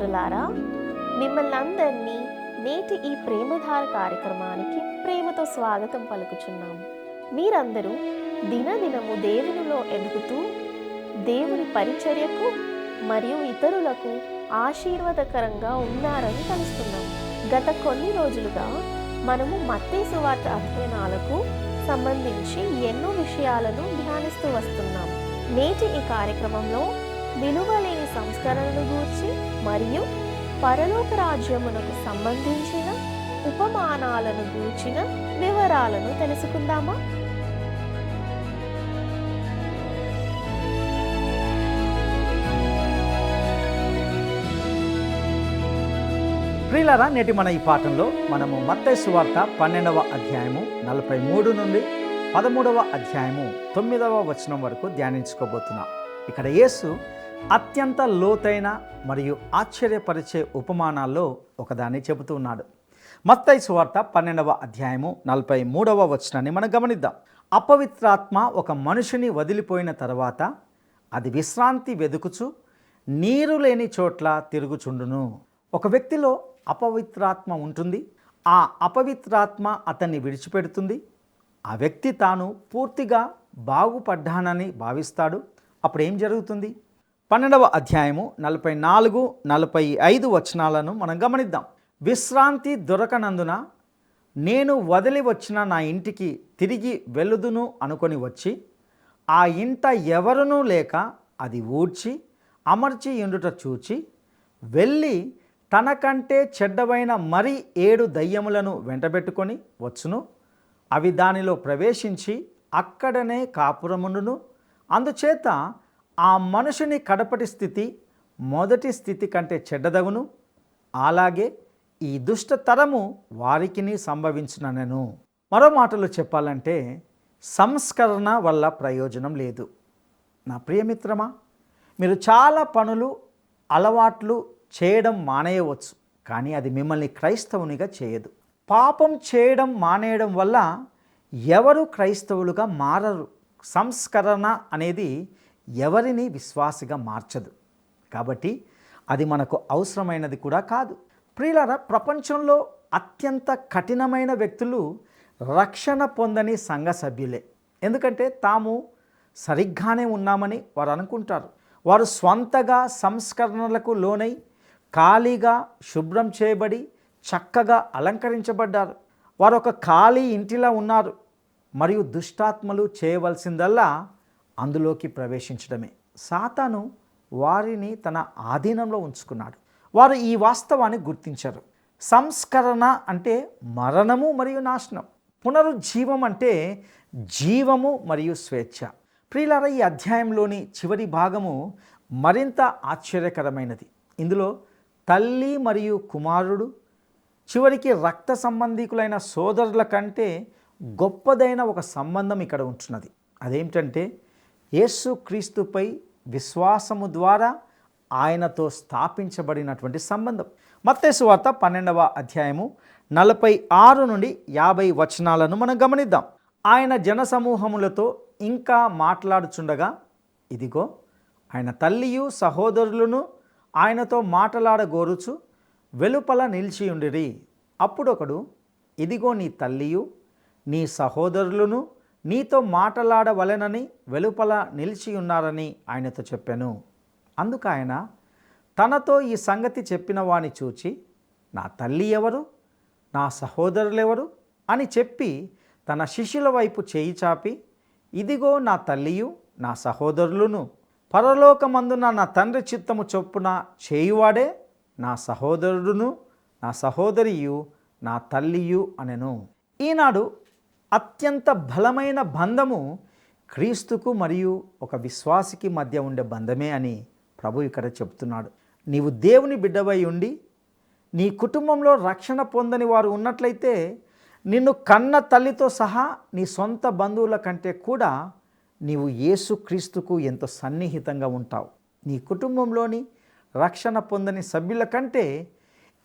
మిత్రులారా, మిమ్మల్ని అందరినీ నేటి ఈ ప్రేమధార కార్యక్రమానికి ప్రేమతో స్వాగతం పలుకుచున్నాము. మీరందరూ దినదినము దేవునిలో ఎదుగుతూ దేవుని పరిచర్యకు మరియు ఇతరులకు ఆశీర్వాదకరంగా ఉన్నారని తెలుస్తున్నాం. గత కొన్ని రోజులుగా మనము మత్తయి సువార్త అధ్యయనాలకు సంబంధించి ఎన్నో విషయాలను ధ్యానిస్తూ వస్తున్నాం. నేటి ఈ కార్యక్రమంలో విలువలేని సంస్కరణను గూర్చి మరియు పరలోక రాజ్యమునకు సంబంధించిన ఉపమానాలను గూర్చిన వివరాలను తెలుసుకుందామా? ప్రియులారా, నేటి మన ఈ పాఠంలో మనము మత్తయి సువార్త 12వ అధ్యాయము 43 నుండి 13వ అధ్యాయము 9వ వచనం వరకు ధ్యానించుకోబోతున్నాం. ఇక్కడ యేసు అత్యంత లోతైన మరియు ఆశ్చర్యపరిచే ఉపమానాల్లో ఒకదాన్ని చెబుతూ ఉన్నాడు. మత్తయి సువార్త 12వ అధ్యాయము 43వ వచనాన్ని మనం గమనిద్దాం. అపవిత్రాత్మ ఒక మనిషిని వదిలిపోయిన తర్వాత అది విశ్రాంతి వెదుకుచు నీరు లేని చోట్ల తిరుగుచుండును. ఒక వ్యక్తిలో అపవిత్రాత్మ ఉంటుంది. ఆ అపవిత్రాత్మ అతన్ని విడిచిపెడుతుంది. ఆ వ్యక్తి తాను పూర్తిగా బాగుపడ్డానని భావిస్తాడు. అప్పుడు ఏం జరుగుతుంది? 12వ అధ్యాయము 44, 45 వచనాలను మనం గమనిద్దాం. విశ్రాంతి దొరకనందున నేను వదిలి వచ్చిన నా ఇంటికి తిరిగి వెళ్ళుదును అనుకొని వచ్చి ఆ ఇంట ఎవరునూ లేక అది ఊడ్చి అమర్చి ఉండుట చూచి వెళ్ళి తనకంటే చెడ్డవైన మరి 7 దయ్యములను వెంటబెట్టుకొని వచ్చును. అవి దానిలో ప్రవేశించి అక్కడనే కాపురముండును. అందుచేత ఆ మనుషుని కడపటి స్థితి మొదటి స్థితి కంటే చెడ్డదగును. అలాగే ఈ దుష్టతరము వారికిని సంభవించుననెను. మరో మాటలో చెప్పాలంటే సంస్కరణ వల్ల ప్రయోజనం లేదు. నా ప్రియమిత్రమా, మీరు చాలా పనులు అలవాట్లు చేయడం మానేయవచ్చు, కానీ అది మిమ్మల్ని క్రైస్తవునిగా చేయదు. పాపం చేయడం మానేయడం వల్ల ఎవరు క్రైస్తవులుగా మారరు. సంస్కరణ అనేది ఎవరిని విశ్వాసిగా మార్చదు. కాబట్టి అది మనకు అవసరమైనది కూడా కాదు. ప్రియులారా, ప్రపంచంలో అత్యంత కఠినమైన వ్యక్తులు రక్షణ పొందని సంఘ సభ్యులే. ఎందుకంటే తాము సరిగ్గానే ఉన్నామని వారు అనుకుంటారు. వారు స్వంతగా సంస్కరణలకు లోనై ఖాళీగా శుభ్రం చేయబడి చక్కగా అలంకరించబడ్డారు. వారు ఒక ఖాళీ ఇంటిలా ఉన్నారు. మరియు దుష్టాత్మలు చేయవలసిందల్లా అందులోకి ప్రవేశించడమే. సాతాను వారిని తన ఆధీనంలో ఉంచుకున్నాడు. వారు ఈ వాస్తవాన్ని గుర్తించరు. సంస్కరణ అంటే మరణము మరియు నాశనం. పునరుజ్జీవం అంటే జీవము మరియు స్వేచ్ఛ. ప్రియులారా, ఈ అధ్యాయంలోని చివరి భాగము మరింత ఆశ్చర్యకరమైనది. ఇందులో తల్లి మరియు కుమారుడు, చివరికి రక్త సంబంధికులైన సోదరుల కంటే గొప్పదైన ఒక సంబంధం ఇక్కడ ఉంటున్నది. అదేమిటంటే యేసు క్రీస్తుపై విశ్వాసము ద్వారా ఆయనతో స్థాపించబడినటువంటి సంబంధం. మత్తయి సువార్త 12వ అధ్యాయము 46 నుండి 50 వచనాలను మనం గమనిద్దాం. ఆయన జనసమూహములతో ఇంకా మాట్లాడుచుండగా ఇదిగో ఆయన తల్లియు సహోదరులను ఆయనతో మాట్లాడగోరుచు వెలుపల నిలిచియుండిరి. అప్పుడొకడు, ఇదిగో నీ తల్లియు నీ సహోదరులను నీతో మాట్లాడవలెనని వెలుపల నిలిచి ఉన్నారని ఆయనతో చెప్పాను. అందుకు ఆయన తనతో ఈ సంగతి చెప్పిన వాని చూచి, నా తల్లి ఎవరు, నా సహోదరులెవరు అని చెప్పి తన శిష్యుల వైపు చేయి చాపి, ఇదిగో నా తల్లియు నా సహోదరులను, పరలోకమందున నా తండ్రి చిత్తము చొప్పున చేయువాడే నా సహోదరుడును నా సహోదరియు నా తల్లియు అనెను. ఈనాడు అత్యంత బలమైన బంధము క్రీస్తుకు మరియు ఒక విశ్వాసికి మధ్య ఉండే బంధమే అని ప్రభు ఇక్కడ చెప్తున్నాడు. నీవు దేవుని బిడ్డవై ఉండి నీ కుటుంబంలో రక్షణ పొందని వారు ఉన్నట్లయితే నిన్ను కన్న తల్లితో సహా నీ సొంత బంధువుల కంటే కూడా నీవు యేసుక్రీస్తుకు ఎంతో సన్నిహితంగా ఉంటావు. నీ కుటుంబంలోని రక్షణ పొందని సభ్యుల కంటే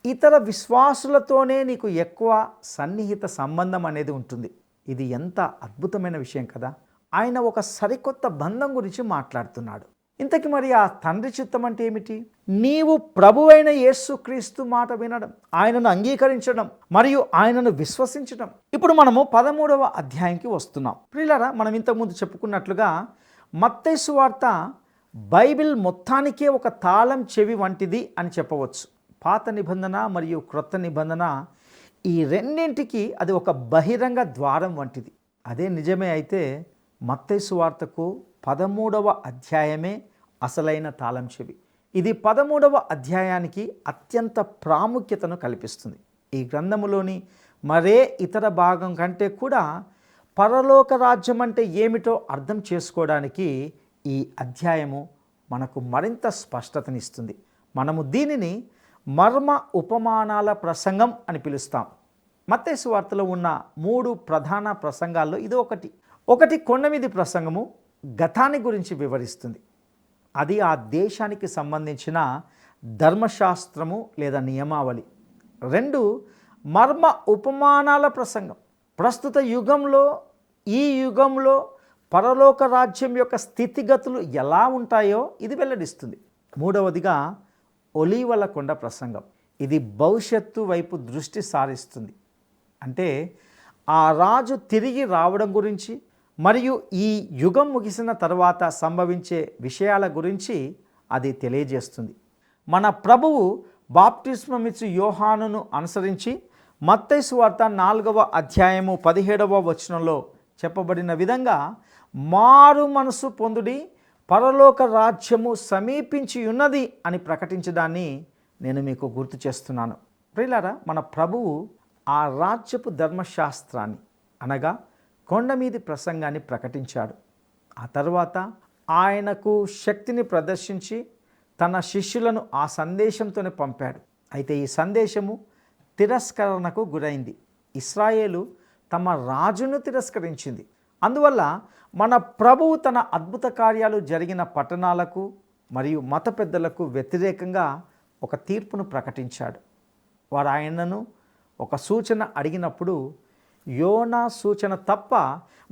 ఇతర విశ్వాసులతోనే నీకు ఎక్కువ సన్నిహిత సంబంధం అనేది ఉంటుంది. ఇది ఎంత అద్భుతమైన విషయం కదా. ఆయన ఒక సరికొత్త బంధం గురించి మాట్లాడుతున్నాడు. ఇంతకీ మరి ఆ తండ్రి చిత్తం అంటే ఏమిటి? నీవు ప్రభువైన యేసుక్రీస్తు మాట వినడం, ఆయనను అంగీకరించడం మరియు ఆయనను విశ్వసించడం. ఇప్పుడు మనము 13వ అధ్యాయంకి వస్తున్నాం. ప్రియులారా, మనం ఇంతకుముందు చెప్పుకున్నట్లుగా మత్తయి సువార్త బైబిల్ మొత్తానికే ఒక తాళం చెవి వంటిది అని చెప్పవచ్చు. పాత నిబంధన మరియు క్రొత్త నిబంధన ఈ రెండింటికి అది ఒక బహిరంగ ద్వారం వంటిది. అదే నిజమే అయితే మత్తయి సువార్తకు 13వ అధ్యాయమే అసలైన తాళం చెవి. ఇది 13వ అధ్యాయానికి అత్యంత ప్రాముఖ్యతను కల్పిస్తుంది. ఈ గ్రంథములోని మరే ఇతర భాగం కంటే కూడా పరలోక రాజ్యం అంటే ఏమిటో అర్థం చేసుకోవడానికి ఈ అధ్యాయము మనకు మరింత స్పష్టతనిస్తుంది. మనము దీనిని మర్మ ఉపమానాల ప్రసంగం అని పిలుస్తాం. మత్తయి సువార్తలో ఉన్న 3 ప్రధాన ప్రసంగాల్లో ఇది ఒకటి కొండ మీద ప్రసంగము గతాన్ని గురించి వివరిస్తుంది. అది ఆ దేశానికి సంబంధించిన ధర్మశాస్త్రము లేదా నియమావళి. 2 మర్మ ఉపమానాల ప్రసంగం, ప్రస్తుత యుగంలో ఈ యుగంలో పరలోక రాజ్యం యొక్క స్థితిగతులు ఎలా ఉంటాయో ఇది వెల్లడిస్తుంది. 3వదిగా ఒలీవల కొండ ప్రసంగం. ఇది భవిష్యత్తు వైపు దృష్టి సారిస్తుంది. అంటే ఆ రాజు తిరిగి రావడం గురించి మరియు ఈ యుగం ముగిసిన తర్వాత సంభవించే విషయాల గురించి అది తెలియజేస్తుంది. మన ప్రభువు బాప్టిస్మమిచ్చు యోహానును అనుసరించి మత్తయి సువార్త 4వ అధ్యాయము 17వ వచనంలో చెప్పబడిన విధంగా మారు మనసు పొందుడి, పరలోక రాజ్యము సమీపించి ఉన్నది అని ప్రకటించడాన్ని నేను మీకు గుర్తు చేస్తున్నాను. ప్రియులారా, మన ప్రభువు ఆ రాజ్యపు ధర్మశాస్త్రాన్ని అనగా కొండ మీది ప్రసంగాన్ని ప్రకటించాడు. ఆ తర్వాత ఆయనకు శక్తిని ప్రదర్శించి తన శిష్యులను ఆ సందేశంతోనే పంపాడు. అయితే ఈ సందేశము తిరస్కరణకు గురైంది. ఇశ్రాయేలు తమ రాజును తిరస్కరించింది. అందువల్ల మన ప్రభువు తన అద్భుత కార్యాలు జరిగిన పట్టణాలకు మరియు మత పెద్దలకు వ్యతిరేకంగా ఒక తీర్పును ప్రకటించాడు. వారు ఆయనను ఒక సూచన అడిగినప్పుడు యోనా సూచన తప్ప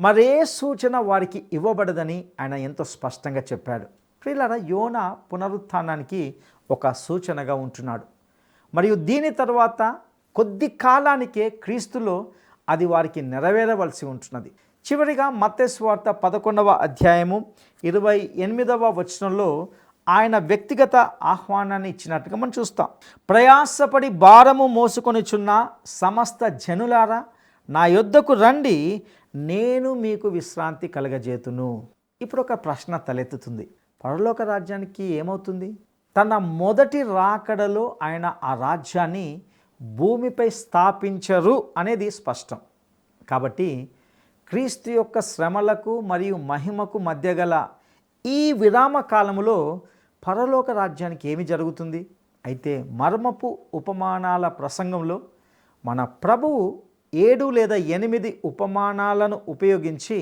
మరే సూచన వారికి ఇవ్వబడదని ఆయన ఎంతో స్పష్టంగా చెప్పాడు. ప్రియులారా, యోనా పునరుత్థానానికి ఒక సూచనగా ఉంటున్నాడు. మరియు దీని తర్వాత కొద్ది కాలానికే క్రీస్తులో అది వారికి నెరవేరవలసి ఉంటున్నది. చివరిగా మత్తయి సువార్త 11వ అధ్యాయము 28వ వచనంలో ఆయన వ్యక్తిగత ఆహ్వానాన్ని ఇచ్చినట్టుగా మనం చూస్తాం. ప్రయాసపడి భారము మోసుకొనిచున్న సమస్త జనులారా నా యొద్దకు రండి, నేను మీకు విశ్రాంతి కలగజేతును. ఇప్పుడు ఒక ప్రశ్న తలెత్తుతుంది. పరలోక రాజ్యానికి ఏమవుతుంది? తన మొదటి రాకడలో ఆయన ఆ రాజ్యాన్ని భూమిపై స్థాపించరు అనేది స్పష్టం. కాబట్టి క్రీస్తు యొక్క శ్రమలకు మరియు మహిమకు మధ్య గల ఈ విరామ కాలములో పరలోక రాజ్యానికి ఏమి జరుగుతుంది? అయితే మర్మపు ఉపమానాల ప్రసంగంలో మన ప్రభువు 7 లేదా 8 ఉపమానాలను ఉపయోగించి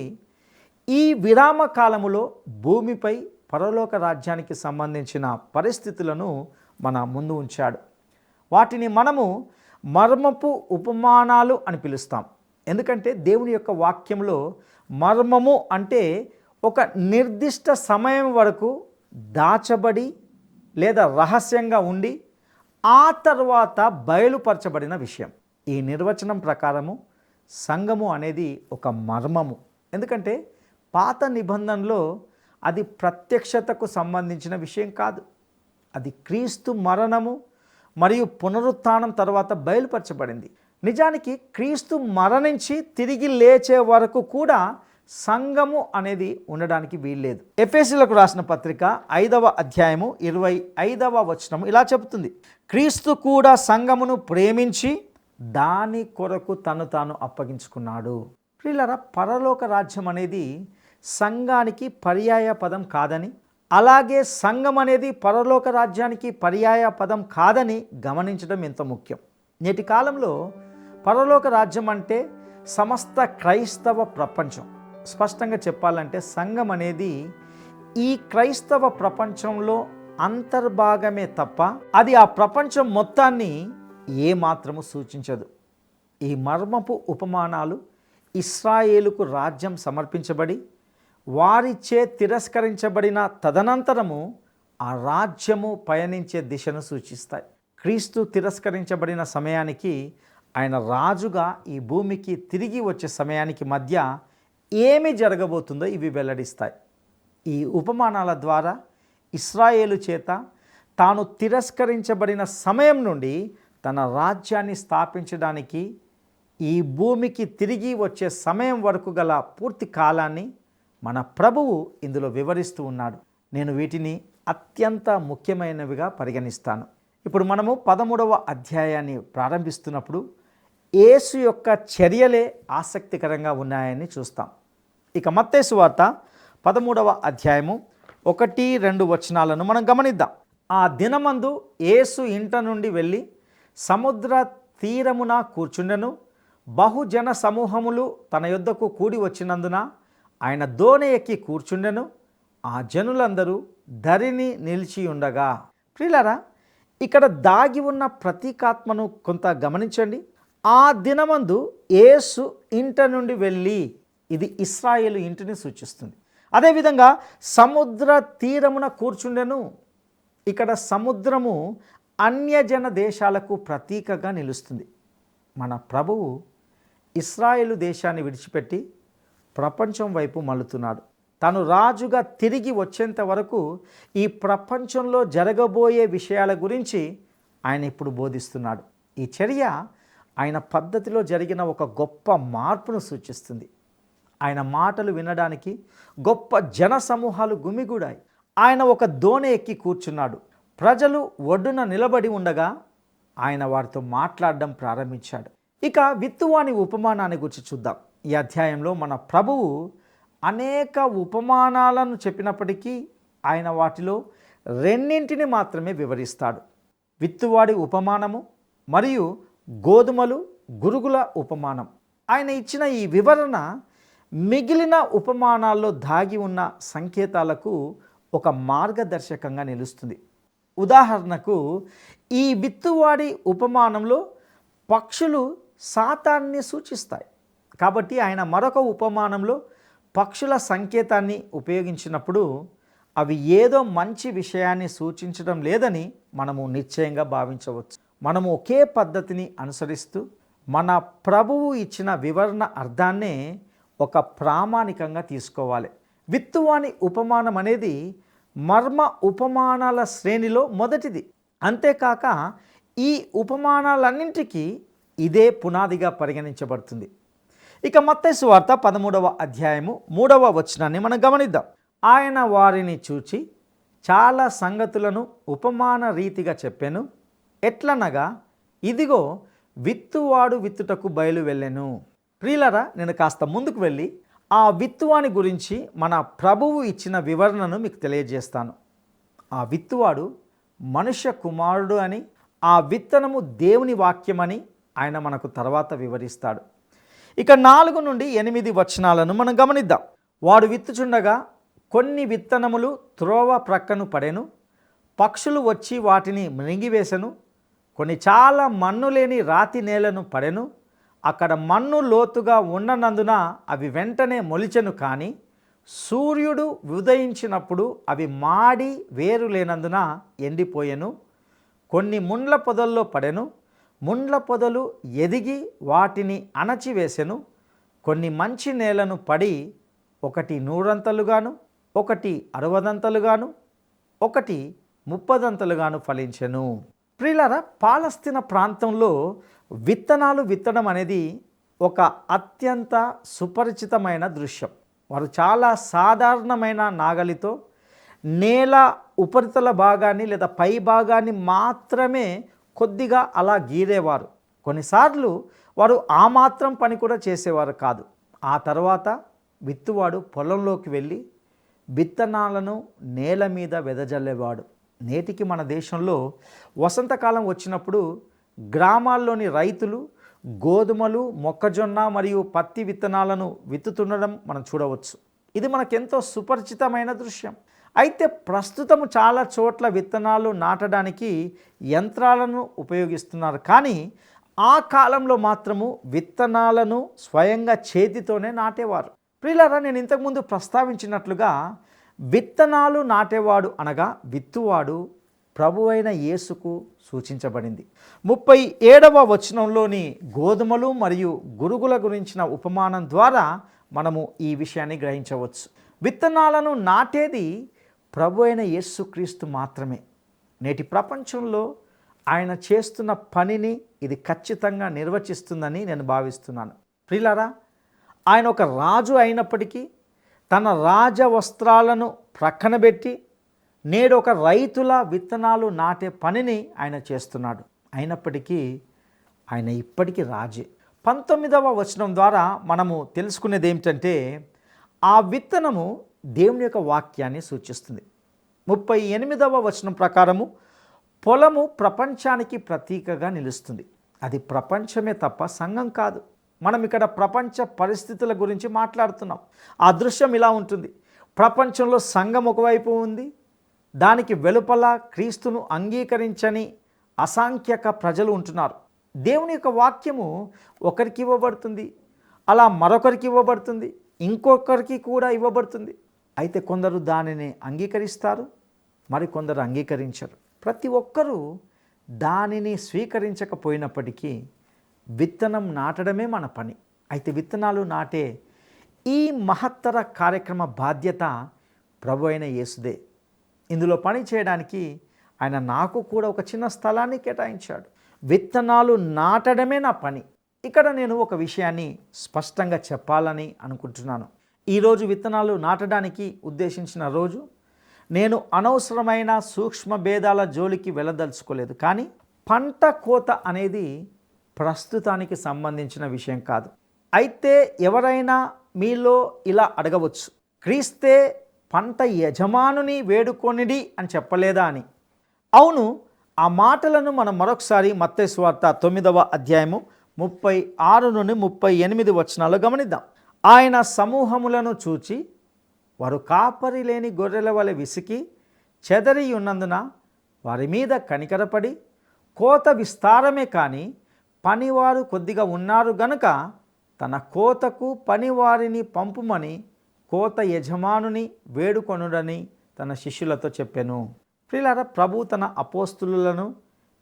ఈ విరామ కాలములో భూమిపై పరలోక రాజ్యానికి సంబంధించిన పరిస్థితులను మన ముందు ఉంచాడు. వాటిని మనము మర్మపు ఉపమానాలు అని పిలుస్తాం. ఎందుకంటే దేవుని యొక్క వాక్యంలో మర్మము అంటే ఒక నిర్దిష్ట సమయం వరకు దాచబడి లేదా రహస్యంగా ఉండి ఆ తర్వాత బయలుపరచబడిన విషయం. ఈ నిర్వచనం ప్రకారము సంఘము అనేది ఒక మర్మము. ఎందుకంటే పాత నిబంధనలో అది ప్రత్యక్షతకు సంబంధించిన విషయం కాదు. అది క్రీస్తు మరణము మరియు పునరుత్థానం తర్వాత బయలుపరచబడింది. నిజానికి క్రీస్తు మరణించి తిరిగి లేచే వరకు కూడా సంఘము అనేది ఉండడానికి వీల్లేదు. ఎఫెసీయులకు రాసిన పత్రిక 5వ అధ్యాయము 25వ వచనం ఇలా చెబుతుంది, క్రీస్తు కూడా సంఘమును ప్రేమించి దాని కొరకు తను తాను అప్పగించుకున్నాడు. ప్రియులారా, పరలోక రాజ్యం అనేది సంఘానికి పర్యాయ పదం కాదని, అలాగే సంఘం అనేది పరలోక రాజ్యానికి పర్యాయ పదం కాదని గమనించడం ఎంతో ముఖ్యం. నేటి కాలంలో పరలోక రాజ్యం అంటే సమస్త క్రైస్తవ ప్రపంచం. స్పష్టంగా చెప్పాలంటే సంఘం అనేది ఈ క్రైస్తవ ప్రపంచంలో అంతర్భాగమే తప్ప అది ఆ ప్రపంచం మొత్తాన్ని ఏమాత్రము సూచించదు. ఈ మర్మపు ఉపమానాలు ఇశ్రాయేలుకు రాజ్యం సమర్పించబడి వారిచే తిరస్కరించబడిన తదనంతరము ఆ రాజ్యము పయనించే దిశను సూచిస్తాయి. క్రీస్తు తిరస్కరించబడిన సమయానికి ఆయన రాజుగా ఈ భూమికి తిరిగి వచ్చే సమయానికి మధ్య ఏమి జరగబోతుందో ఇవి వెల్లడిస్తాయి. ఈ ఉపమానాల ద్వారా ఇశ్రాయేలు చేత తాను తిరస్కరించబడిన సమయం నుండి తన రాజ్యాన్ని స్థాపించడానికి ఈ భూమికి తిరిగి వచ్చే సమయం వరకు గల పూర్తి కాలాన్ని మన ప్రభువు ఇందులో వివరిస్తూ ఉన్నాడు. నేను వీటిని అత్యంత ముఖ్యమైనవిగా పరిగణిస్తాను. ఇప్పుడు మనము 13వ అధ్యాయాన్ని ప్రారంభిస్తున్నప్పుడు యేసు యొక్క చర్యలే ఆసక్తికరంగా ఉన్నాయని చూస్తాం. ఇక మత్తయి సువార్త 13వ అధ్యాయము 1-2 వచనాలను మనం గమనిద్దాం. ఆ దినమందు యేసు ఇంట నుండి వెళ్ళి సముద్ర తీరమున కూర్చుండెను. బహుజన సమూహములు తన యొద్దకు కూడి వచ్చినందున ఆయన దోణి ఎక్కి కూర్చుండెను. ఆ జనులందరూ ధరిని నిలిచి ఉండగా. ప్రియులారా, ఇక్కడ దాగి ఉన్న ప్రతీకాత్మను కొంత గమనించండి. ఆ దినమందు యేసు ఇంట నుండి వెళ్ళి, ఇది ఇశ్రాయేలు ఇంటిని సూచిస్తుంది. అదేవిధంగా సముద్ర తీరమున కూర్చుండెను. ఇక్కడ సముద్రము అన్యజన దేశాలకు ప్రతీకగా నిలుస్తుంది. మన ప్రభువు ఇశ్రాయేలు దేశాన్ని విడిచిపెట్టి ప్రపంచం వైపు మళ్ళుతున్నాడు. తను రాజుగా తిరిగి వచ్చేంత వరకు ఈ ప్రపంచంలో జరగబోయే విషయాల గురించి ఆయన ఇప్పుడు బోధిస్తున్నాడు. ఈ చర్య ఆయన పద్ధతిలో జరిగిన ఒక గొప్ప మార్పును సూచిస్తుంది. ఆయన మాటలు వినడానికి గొప్ప జన సమూహాలు గుమిగూడాయి. ఆయన ఒక దోణి ఎక్కి కూర్చున్నాడు. ప్రజలు ఒడ్డున నిలబడి ఉండగా ఆయన వారితో మాట్లాడడం ప్రారంభించాడు. ఇక విత్తువాని ఉపమానాన్ని గురించి చూద్దాం. ఈ అధ్యాయంలో మన ప్రభువు అనేక ఉపమానాలను చెప్పినప్పటికీ ఆయన వాటిలో రెండింటిని మాత్రమే వివరిస్తాడు. విత్తువాడి ఉపమానము మరియు గోధుమలు గురుగుల ఉపమానం. ఆయన ఇచ్చిన ఈ వివరణ మిగిలిన ఉపమానాల్లో దాగి ఉన్న సంకేతాలకు ఒక మార్గదర్శకంగా నిలుస్తుంది. ఉదాహరణకు ఈ విత్తువాడి ఉపమానంలో పక్షులు సాతాన్ని సూచిస్తాయి. కాబట్టి ఆయన మరొక ఉపమానంలో పక్షుల సంకేతాన్ని ఉపయోగించినప్పుడు అవి ఏదో మంచి విషయాన్ని సూచించడం లేదని మనము నిశ్చయంగా భావించవచ్చు. మనము ఒకే పద్ధతిని అనుసరిస్తూ మన ప్రభువు ఇచ్చిన వివరణ అర్థాన్నే ఒక ప్రామాణికంగా తీసుకోవాలి. విత్తువాని ఉపమానం అనేది మర్మ ఉపమానాల శ్రేణిలో మొదటిది. అంతేకాక ఈ ఉపమానాలన్నింటికీ ఇదే పునాదిగా పరిగణించబడుతుంది. ఇక మత్తయి సువార్త 13వ అధ్యాయము 3వ వచనాన్ని మనం గమనిద్దాం. ఆయన వారిని చూచి చాలా సంగతులను ఉపమాన రీతిగా చెప్పెను. ఎట్లనగా, ఇదిగో విత్తువాడు విత్తుటకు బయలు వెళ్ళెను. ప్రియులరా, నేను కాస్త ముందుకు వెళ్ళి ఆ విత్తువాని గురించి మన ప్రభువు ఇచ్చిన వివరణను మీకు తెలియజేస్తాను. ఆ విత్తువాడు మనుష్య కుమారుడు అని, ఆ విత్తనము దేవుని వాక్యమని ఆయన మనకు తర్వాత వివరిస్తాడు. ఇక 4-8 వచనాలను మనం గమనిద్దాం. వాడు విత్తుచుండగా కొన్ని విత్తనములు త్రోవ ప్రక్కను పడెను. పక్షులు వచ్చి వాటిని మృంగివేసెను. కొన్ని చాలా మన్ను లేని రాతి నేలను పడెను. అక్కడ మన్ను లోతుగా ఉన్ననందున అవి వెంటనే మొలిచెను. కానీ సూర్యుడు ఉదయించినప్పుడు అవి మాడి వేరు లేనందున ఎండిపోయెను. కొన్ని ముండ్ల పొదల్లో పడెను. ముండ్ల పొదలు ఎదిగి వాటిని అణచివేసెను. కొన్ని మంచి నేలను పడి ఒకటి 100 ఒకటి 60 ఒకటి 30 ఫలించెను. ప్రియులారా, పాలస్తీనా ప్రాంతంలో విత్తనాలు విత్తడం అనేది ఒక అత్యంత సుపరిచితమైన దృశ్యం. వారు చాలా సాధారణమైన నాగలితో నేల ఉపరితల భాగాన్ని లేదా పై భాగాన్ని మాత్రమే కొద్దిగా అలా గీరేవారు. కొన్నిసార్లు వారు ఆ మాత్రం పని కూడా చేసేవారు కాదు. ఆ తర్వాత విత్తువాడు పొలంలోకి వెళ్ళి విత్తనాలను నేల మీద వెదజల్లేవాడు. నేటికి మన దేశంలో వసంతకాలం వచ్చినప్పుడు గ్రామాల్లోని రైతులు గోధుమలు, మొక్కజొన్న మరియు పత్తి విత్తనాలను విత్తుతుండడం మనం చూడవచ్చు. ఇది మనకెంతో సుపరిచితమైన దృశ్యం. అయితే ప్రస్తుతం చాలా చోట్ల విత్తనాలు నాటడానికి యంత్రాలను ఉపయోగిస్తున్నారు. కానీ ఆ కాలంలో మాత్రము విత్తనాలను స్వయంగా చేతితోనే నాటేవారు. ప్రియులారా, నేను ఇంతకుముందు ప్రస్తావించినట్లుగా విత్తనాలు నాటేవాడు అనగా విత్తువాడు ప్రభువైన యేసుకు సూచించబడింది. 37వ వచనంలోని గోధుమలు మరియు గురుగుల గురించిన ఉపమానం ద్వారా మనము ఈ విషయాన్ని గ్రహించవచ్చు. విత్తనాలను నాటేది ప్రభు అయిన యేసుక్రీస్తు మాత్రమే. నేటి ప్రపంచంలో ఆయన చేస్తున్న పనిని ఇది ఖచ్చితంగా నిర్వచిస్తుందని నేను భావిస్తున్నాను. ప్రియులారా, ఆయన ఒక రాజు అయినప్పటికీ తన రాజ వస్త్రాలను ప్రక్కన పెట్టి నేడు ఒక రైతుల విత్తనాలు నాటే పనిని ఆయన చేస్తున్నాడు. అయినప్పటికీ ఆయన ఇప్పటికీ రాజే. 19వ వచనం ద్వారా మనము తెలుసుకునేది ఏమిటంటే ఆ విత్తనము దేవుని యొక్క వాక్యాన్ని సూచిస్తుంది. 38వ వచనం ప్రకారము పొలము ప్రపంచానికి ప్రతీకగా నిలుస్తుంది. అది ప్రపంచమే తప్ప సంఘం కాదు. మనం ఇక్కడ ప్రపంచ పరిస్థితుల గురించి మాట్లాడుతున్నాం. ఆ దృశ్యం ఇలా ఉంటుంది. ప్రపంచంలో సంఘం ఒకవైపు ఉంది, దానికి వెలుపల క్రీస్తును అంగీకరించని అసంఖ్యాక ప్రజలు ఉంటున్నారు. దేవుని యొక్క వాక్యము ఒకరికి ఇవ్వబడుతుంది, అలా మరొకరికి ఇవ్వబడుతుంది, ఇంకొకరికి కూడా ఇవ్వబడుతుంది. అయితే కొందరు దానిని అంగీకరిస్తారు, మరికొందరు అంగీకరించరు. ప్రతి ఒక్కరూ దానిని స్వీకరించకపోయినప్పటికీ విత్తనం నాటడమే మన పని. అయితే విత్తనాలు నాటే ఈ మహత్తర కార్యక్రమ బాధ్యత ప్రభు అయిన యేసుదే. ఇందులో పని చేయడానికి ఆయన నాకు కూడా ఒక చిన్న స్థలాన్ని కేటాయించాడు. విత్తనాలు నాటడమే నా పని. ఇక్కడ నేను ఒక విషయాన్ని స్పష్టంగా చెప్పాలని అనుకుంటున్నాను. ఈరోజు విత్తనాలు నాటడానికి ఉద్దేశించిన రోజు. నేను అనవసరమైన సూక్ష్మ భేదాల జోలికి వెళ్ళదలుచుకోలేదు. కానీ పంట కోత అనేది ప్రస్తుతానికి సంబంధించిన విషయం కాదు. అయితే ఎవరైనా మీలో ఇలా అడగవచ్చు, క్రీస్తే పంట యజమానుని వేడుకొనిడి అని చెప్పలేదా అని. అవును, ఆ మాటలను మనం మరొకసారి మత్తయి సువార్త 9వ అధ్యాయము 36 నుండి 38 వచనాలు గమనిద్దాం. ఆయన సమూహములను చూచి వారు కాపరి లేని గొర్రెల వలె విసికి చెదరి ఉన్నందున వారి మీద కనికరపడి కోత విస్తారమే కానీ పనివారు కొద్దిగా ఉన్నారు గనుక తన కోతకు పనివారిని పంపుమని కోత యజమానుని వేడుకొనుడని తన శిష్యులతో చెప్పెను. ప్రియులారా, ప్రభు తన అపోస్తులను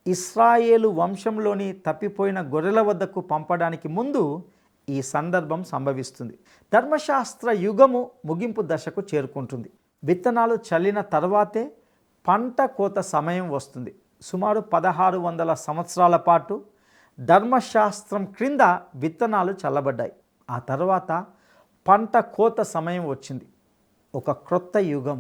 ఇశ్రాయేలు వంశంలోని తప్పిపోయిన గొర్రెల వద్దకు పంపడానికి ముందు ఈ సందర్భం సంభవిస్తుంది. ధర్మశాస్త్ర యుగము ముగింపు దశకు చేరుకుంటుంది. విత్తనాలు చల్లిన తర్వాతే పంట కోత సమయం వస్తుంది. సుమారు 1600 సంవత్సరాల పాటు ధర్మశాస్త్రం క్రింద విత్తనాలు చల్లబడ్డాయి. ఆ తర్వాత పంట కోత సమయం వచ్చింది. ఒక క్రొత్త యుగం,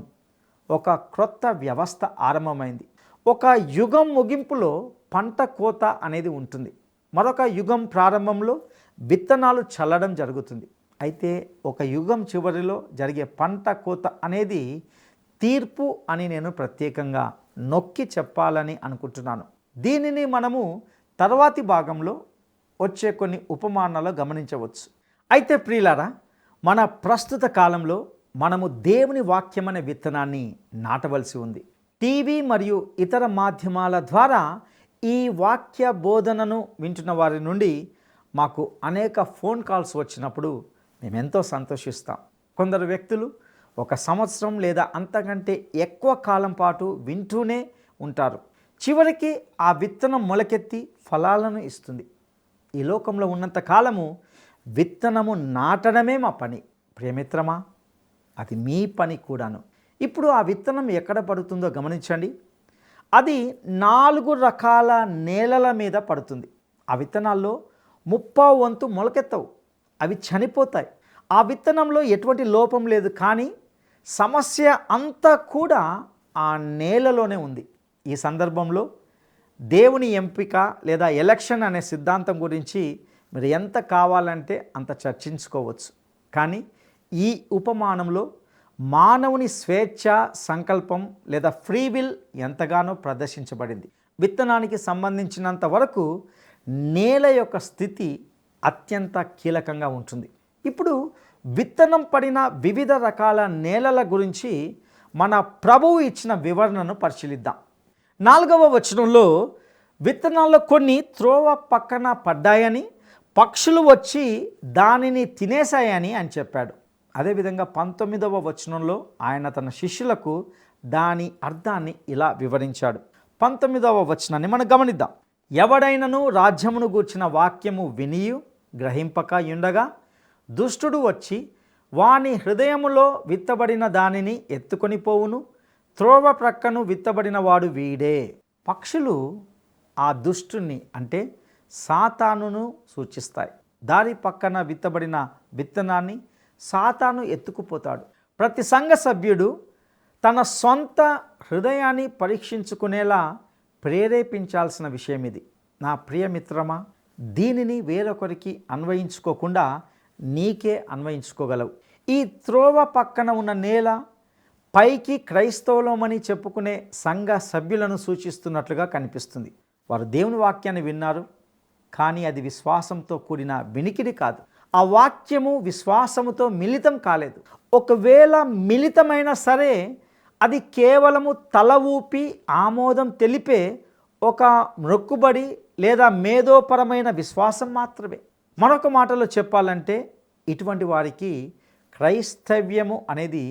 ఒక క్రొత్త వ్యవస్థ ఆరంభమైంది. ఒక యుగం ముగింపులో పంట కోత అనేది ఉంటుంది. మరొక యుగం ప్రారంభంలో విత్తనాలు చల్లడం జరుగుతుంది. అయితే ఒక యుగం చివరిలో జరిగే పంట కోత అనేది తీర్పు అని నేను ప్రత్యేకంగా నొక్కి చెప్పాలని అనుకుంటున్నాను. దీనిని మనము తర్వాతి భాగంలో వచ్చే కొన్ని ఉపమానాలు గమనించవచ్చు. అయితే ప్రియులారా, మన ప్రస్తుత కాలంలో మనము దేవుని వాక్యం అనే విత్తనాన్ని నాటవలసి ఉంది. టీవీ మరియు ఇతర మాధ్యమాల ద్వారా ఈ వాక్య బోధనను వింటున్న వారి నుండి మాకు అనేక ఫోన్ కాల్స్ వచ్చినప్పుడు మేమెంతో సంతోషిస్తాం. కొందరు వ్యక్తులు 1 సంవత్సరం లేదా అంతకంటే ఎక్కువ కాలం పాటు వింటూనే ఉంటారు. చివరికి ఆ విత్తనం మొలకెత్తి ఫలాలను ఇస్తుంది. ఈ లోకంలో ఉన్నంత కాలము విత్తనము నాటడమే మా పని. ప్రియమిత్రమా, అది మీ పని కూడాను. ఇప్పుడు ఆ విత్తనం ఎక్కడ పడుతుందో గమనించండి. అది 4 రకాల నేలల మీద పడుతుంది. ఆ విత్తనాల్లో 30వ వంతు మొలకెత్తవు, అవి చనిపోతాయి. ఆ విత్తనంలో ఎటువంటి లోపం లేదు, కానీ సమస్య అంతా కూడా ఆ నేలలోనే ఉంది. ఈ సందర్భంలో దేవుని ఎంపిక లేదా ఎలక్షన్ అనే సిద్ధాంతం గురించి మీరు ఎంత కావాలంటే అంత చర్చించుకోవచ్చు. కానీ ఈ ఉపమానంలో మానవుని స్వేచ్ఛ, సంకల్పం లేదా ఫ్రీ విల్ ఎంతగానో ప్రదర్శించబడింది. విత్తనానికి సంబంధించినంత వరకు నేల యొక్క స్థితి అత్యంత కీలకంగా ఉంటుంది. ఇప్పుడు విత్తనం పడిన వివిధ రకాల నేలల గురించి మన ప్రభువు ఇచ్చిన వివరణను పరిశీలిద్దాం. 4వ వచనంలో విత్తనాల్లో కొన్ని త్రోవ పక్కన పడ్డాయని, పక్షులు వచ్చి దానిని తినేశాయని అని చెప్పాడు. అదేవిధంగా 19వ వచనంలో ఆయన తన శిష్యులకు దాని అర్థాన్ని ఇలా వివరించాడు. 19వ వచనాన్ని మనం గమనిద్దాం. ఎవడైనను రాజ్యమును గూర్చిన వాక్యము వినియు గ్రహింపక ఉండగా దుష్టుడు వచ్చి వాని హృదయములో విత్తబడిన దానిని ఎత్తుకొని పోవును. త్రోవ ప్రక్కను విత్తబడిన వాడు వీడే. పక్షులు ఆ దుష్టుని అంటే సాతానును సూచిస్తాయి. దారి పక్కన విత్తబడిన విత్తనాన్ని సాతాను ఎత్తుకుపోతాడు. ప్రతి సంఘ సభ్యుడు తన సొంత హృదయాన్ని పరీక్షించుకునేలా ప్రేరేపించాల్సిన విషయం ఇది. నా ప్రియమిత్రమా, దీనిని వేరొకరికి అన్వయించుకోకుండా నీకే అన్వయించుకోగలవు. ఈ త్రోవ పక్కన ఉన్న నేల పైకి క్రైస్తవులమని చెప్పుకునే సంఘ సభ్యులను సూచిస్తున్నట్లుగా కనిపిస్తుంది. వారు దేవుని వాక్యాన్ని విన్నారు, కానీ అది విశ్వాసంతో కూడిన వినికిడి కాదు. ఆ వాక్యము విశ్వాసముతో మిళితం కాలేదు. ఒకవేళ మిళితమైనా సరే అది కేవలము తల ఊపి ఆమోదం తెలిపే ఒక మొక్కుబడి లేదా మేధోపరమైన విశ్వాసం మాత్రమే. మరొక మాటలో చెప్పాలంటే ఇటువంటి వారికి క్రైస్తవ్యము అనేది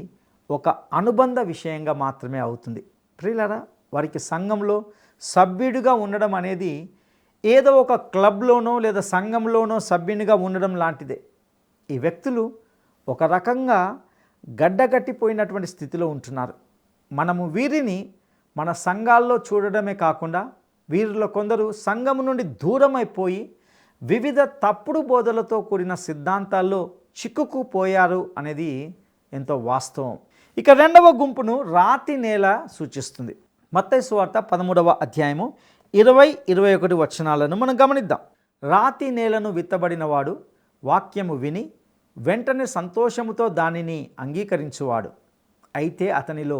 ఒక అనుబంధ విషయంగా మాత్రమే అవుతుంది. ప్రియులారా, వారికి సంఘంలో సభ్యుడిగా ఉండడం అనేది ఏదో ఒక క్లబ్లోనో లేదా సంఘంలోనో సభ్యునిగా ఉండడం లాంటిదే. ఈ వ్యక్తులు ఒక రకంగా గడ్డగట్టిపోయినటువంటి స్థితిలో ఉంటున్నారు. మనము వీరిని మన సంఘాల్లో చూడడమే కాకుండా వీరిలో కొందరు సంఘం నుండి దూరం అయిపోయి వివిధ తప్పుడు బోధలతో కూడిన సిద్ధాంతాల్లో చిక్కుకుపోయారు అనేది ఎంతో వాస్తవం. ఇక రెండవ గుంపును రాతి నేల సూచిస్తుంది. మత్తయి సువార్త 13వ అధ్యాయము 20-21 వచనాలను మనం గమనిద్దాం. రాతి నేలను విత్తబడిన వాడు వాక్యము విని వెంటనే సంతోషముతో దానిని అంగీకరించువాడు. అయితే అతనిలో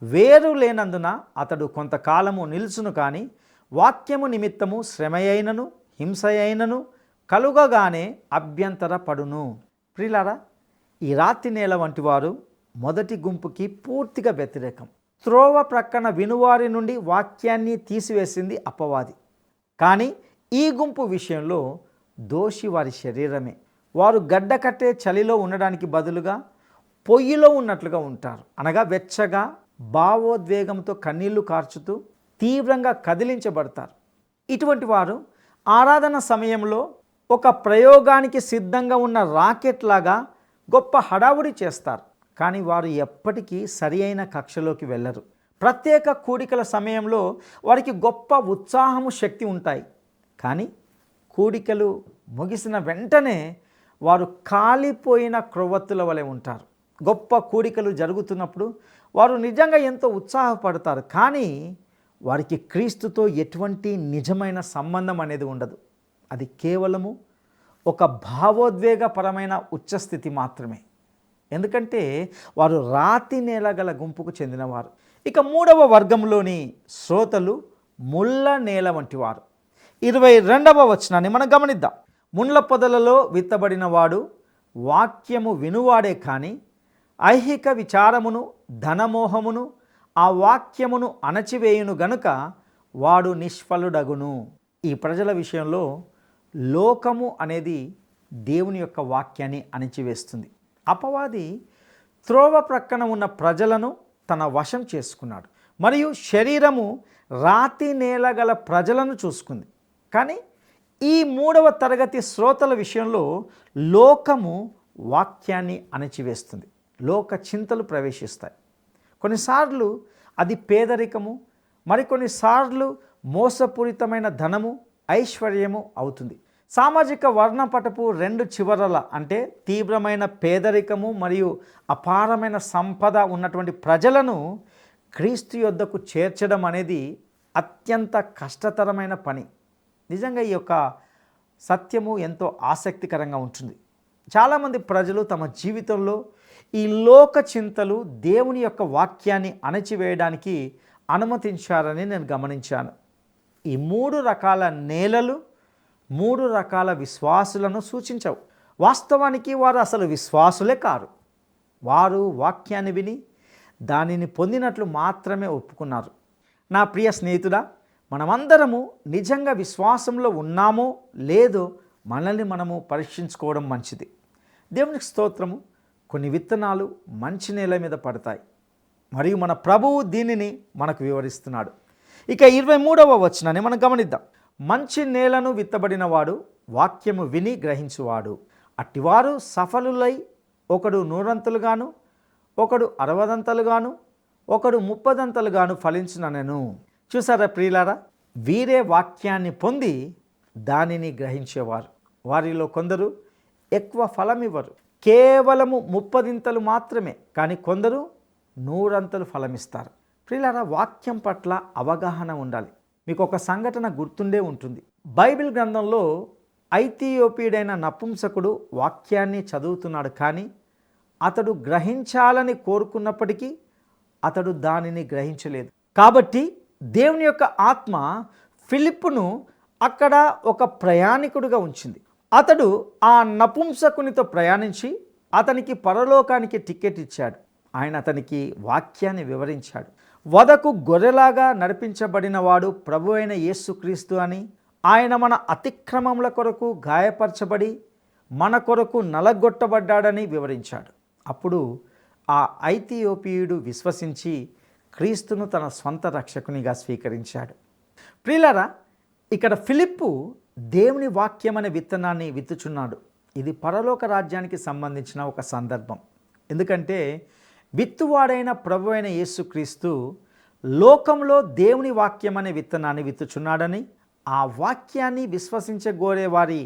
వేరు లేనందున అతడు కొంతకాలము నిలుచును, కానీ వాక్యము నిమిత్తము శ్రమయైనను హింసయైనను కలుగగానే అభ్యంతరపడును. ప్రియులారా, ఈ రాతి నేల వంటి వారు మొదటి గుంపుకి పూర్తిగా వ్యతిరేకం. త్రోవ ప్రక్కన వినువారి నుండి వాక్యాన్ని తీసివేసింది అపవాది. కానీ ఈ గుంపు విషయంలో దోషి వారి శరీరమే. వారు గడ్డ కట్టే చలిలో ఉండడానికి బదులుగా పొయ్యిలో ఉన్నట్లుగా ఉంటారు. అనగా వెచ్చగా భావోద్వేగంతో కన్నీళ్లు కార్చుతూ తీవ్రంగా కదిలించబడతారు. ఇటువంటి వారు ఆరాధన సమయంలో ఒక ప్రయోగానికి సిద్ధంగా ఉన్న రాకెట్ లాగా గొప్ప హడావుడి చేస్తారు, కానీ వారు ఎప్పటికీ సరి అయిన కక్షలోకి వెళ్ళరు. ప్రత్యేక కూడికల సమయంలో వారికి గొప్ప ఉత్సాహము శక్తి ఉంటాయి, కానీ కూడికలు ముగిసిన వెంటనే వారు కాలిపోయిన క్రొవ్వొత్తుల వలె ఉంటారు. గొప్ప కూడికలు జరుగుతున్నప్పుడు వారు నిజంగా ఎంతో ఉత్సాహపడతారు, కానీ వారికి క్రీస్తుతో ఎటువంటి నిజమైన సంబంధం అనేది ఉండదు. అది కేవలము ఒక భావోద్వేగపరమైన ఉచ్చస్థితి మాత్రమే. ఎందుకంటే వారు రాతి నేల గల గుంపుకు చెందినవారు. ఇక మూడవ వర్గంలోని శ్రోతలు ముళ్ళ నేల వంటి వారు. 22వ వచనాన్ని మనం గమనిద్దాం. ముండ్ల పొదలలో విత్తబడిన వాడు వాక్యము వినువాడే, కానీ ఐహిక విచారమును ధనమోహమును ఆ వాక్యమును అణచివేయును గనుక వాడు నిష్ఫలుడగును. ఈ ప్రజల విషయంలో లోకము అనేది దేవుని యొక్క వాక్యాన్ని అణచివేస్తుంది. అపవాది త్రోవ ప్రక్కన ఉన్న ప్రజలను తన వశం చేసుకున్నాడు మరియు శరీరము రాతి నేల గల ప్రజలను చూసుకుంది. కానీ ఈ మూడవ తరగతి శ్రోతల విషయంలో లోకము వాక్యాన్ని అణచివేస్తుంది. లోక చింతలు ప్రవేశిస్తాయి. కొన్నిసార్లు అది పేదరికము, మరికొన్నిసార్లు మోసపూరితమైన ధనము ఐశ్వర్యము అవుతుంది. సామాజిక వర్ణపటపు రెండు చివరల అంటే తీవ్రమైన పేదరికము మరియు అపారమైన సంపద ఉన్నటువంటి ప్రజలను క్రీస్తు యొద్దకు చేర్చడం అనేది అత్యంత కష్టతరమైన పని. నిజంగా ఈ యొక్క సత్యము ఎంతో ఆసక్తికరంగా ఉంటుంది. చాలామంది ప్రజలు తమ జీవితంలో ఈ లోక చింతలు దేవుని యొక్క వాక్యాన్ని అణచివేయడానికి అనుమతించారని నేను గమనించాను. ఈ 3 రకాల నేలలు 3 రకాల విశ్వాసులను సూచించవు. వాస్తవానికి వారు అసలు విశ్వాసులే కారు. వారు వాక్యాన్ని విని దానిని పొందినట్లు మాత్రమే ఒప్పుకున్నారు. నా ప్రియ స్నేహితుడా, మనమందరము నిజంగా విశ్వాసంలో ఉన్నామో లేదో మనల్ని మనము పరీక్షించుకోవడం మంచిది. దేవునికి స్తోత్రము. కొన్ని విత్తనాలు మంచి నేల మీద పడతాయి. మరియు మన ప్రభువు దీనిని మనకు వివరిస్తున్నాడు. ఇక 23వ వచనాన్ని మనం గమనిద్దాం. మంచి నేలను విత్తబడిన వాడు వాక్యము విని గ్రహించువాడు. అట్టివారు సఫలులై ఒకడు 100 ఒకడు 60 ఒకడు 30 ఫలించుననెను. చూసారా ప్రియులారా, వీరే వాక్యాన్ని పొంది దానిని గ్రహించేవారు. వారిలో కొందరు ఎక్కువ ఫలం ఇవ్వరు, కేవలము 30 మాత్రమే, కానీ కొందరు 100 ఫలమిస్తారు. ప్రియులారా, వాక్యం పట్ల అవగాహన ఉండాలి. మీకు ఒక సంఘటన గుర్తుండే ఉంటుంది. బైబిల్ గ్రంథంలో ఐథియోపియుడైన నపుంసకుడు వాక్యాన్ని చదువుతున్నాడు, కానీ అతడు గ్రహించాలని కోరుకున్నప్పటికీ అతడు దానిని గ్రహించలేదు. కాబట్టి దేవుని యొక్క ఆత్మ ఫిలిప్పును అక్కడ ఒక ప్రయాణికుడిగా ఉంచింది. అతడు ఆ నపుంసకునితో ప్రయాణించి అతనికి పరలోకానికి టికెట్ ఇచ్చాడు. ఆయన అతనికి వాక్యాన్ని వివరించాడు. వదకు గొర్రెలాగా నడిపించబడిన వాడు ప్రభు అయిన యేసుక్రీస్తు అని, ఆయన మన అతిక్రమముల కొరకు గాయపరచబడి మన కొరకు నలగొట్టబడ్డాడని వివరించాడు. అప్పుడు ఆ ఐథియోపియుడు విశ్వసించి క్రీస్తును తన స్వంత రక్షకునిగా స్వీకరించాడు. ప్రియులారా, ఇక్కడ ఫిలిప్పు దేవుని వాక్యం అనే విత్తనాన్ని విత్తుచున్నాడు. ఇది పరలోక రాజ్యానికి సంబంధించిన ఒక సందర్భం. ఎందుకంటే విత్తువాడైన ప్రభు అయిన యేసుక్రీస్తు లోకంలో దేవుని వాక్యం అనే విత్తనాన్ని విత్తుచున్నాడని, ఆ వాక్యాన్ని విశ్వసించగోరే వారి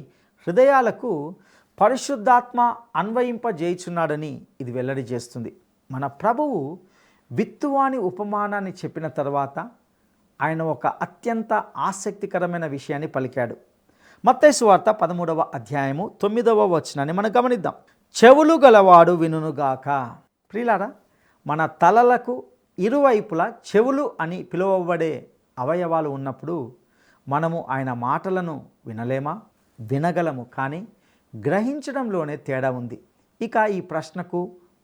హృదయాలకు పరిశుద్ధాత్మ అన్వయింపజేయుచున్నాడని ఇది వెల్లడి చేస్తుంది. మన ప్రభువు విత్తువాని ఉపమానాన్ని చెప్పిన తర్వాత ఆయన ఒక అత్యంత ఆసక్తికరమైన విషయాన్ని పలికాడు. మత్తయి సువార్త 13వ అధ్యాయము 9వ వచనాన్ని మనం గమనిద్దాం. చెవులు గలవాడు వినుగాక. ప్రియులారా, మన తలలకు ఇరువైపులా చెవులు అని పిలువబడే అవయవాలు ఉన్నప్పుడు మనము ఆయన మాటలను వినలేమా? వినగలము, కానీ గ్రహించడంలోనే తేడా ఉంది. ఇక ఈ ప్రశ్నకు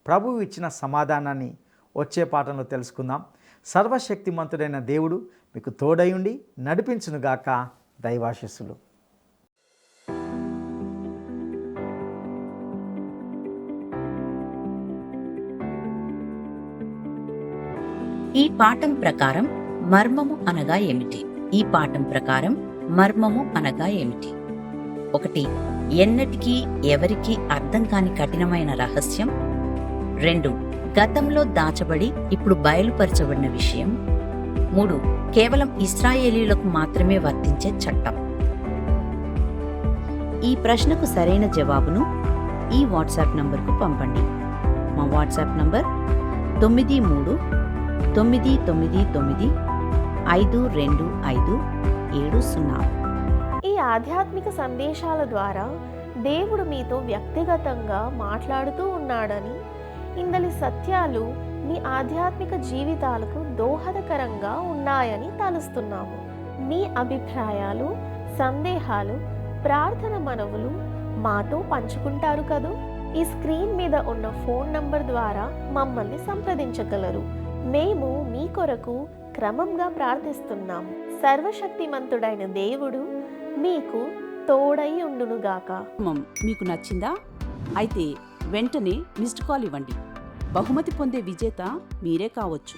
ప్రభువు ఇచ్చిన సమాధానాన్ని వచ్చే పాఠంలో తెలుసుకుందాం. సర్వశక్తిమంతుడైన దేవుడు మీకు తోడయుండి నడిపించునుగాక. దైవాశీస్సులు. ఈ పాఠం ప్రకారం మర్మము అనగా ఏమిటి? ఈ పాఠం ప్రకారం మర్మము అనగా ఏమిటి? 1. ఎన్నటికీ ఎవరికీ అర్థం కాని కఠినమైన రహస్యం. 2. గతంలో దాచబడి ఇప్పుడు బయలుపరచబడిన విషయం. 3. కేవలం ఇశ్రాయేలీయులకు మాత్రమే వర్తించే చట్టం. ఈ ప్రశ్నకు సరైన జవాబును ఈ వాట్సాప్ నంబర్కు పంపండి. మా వాట్సాప్ నంబర్ 9399952570. ఈ ఆధ్యాత్మిక సందేశాల ద్వారా దేవుడు మీతో వ్యక్తిగతంగా మాట్లాడుతూ ఉన్నాడని, ఇందలి సత్యాలు మీ ఆధ్యాత్మిక జీవితాలకు దోహదకరంగా ఉన్నాయని తలుస్తున్నాము. మీ అభిప్రాయాలు, సందేహాలు, ప్రార్థన మనవులు మాతో పంచుకుంటారు కదూ. ఈ స్క్రీన్ మీద ఉన్న ఫోన్ నంబర్ ద్వారా మమ్మల్ని సంప్రదించగలరు. మేము మీ కొరకు క్రమంగా ప్రార్థిస్తున్నాం. సర్వశక్తిమంతుడైన దేవుడు మీకు తోడై ఉండునుగాక. మీకు నచ్చిందా? అయితే వెంటనే మిస్డ్ కాల్ ఇవ్వండి. బహుమతి పొందే విజేత మీరే కావచ్చు.